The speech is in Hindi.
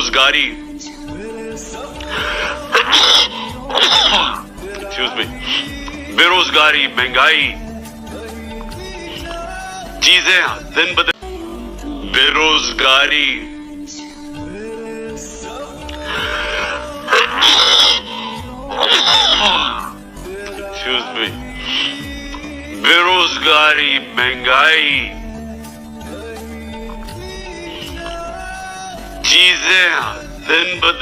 बेरोजगारी, एक्सक्यूज मी, बेरोजगारी, महंगाई, चीजें दिन ब दिन, बेरोजगारी, एक्सक्यूज मी, बेरोजगारी, महंगाई, चीजें दिन ब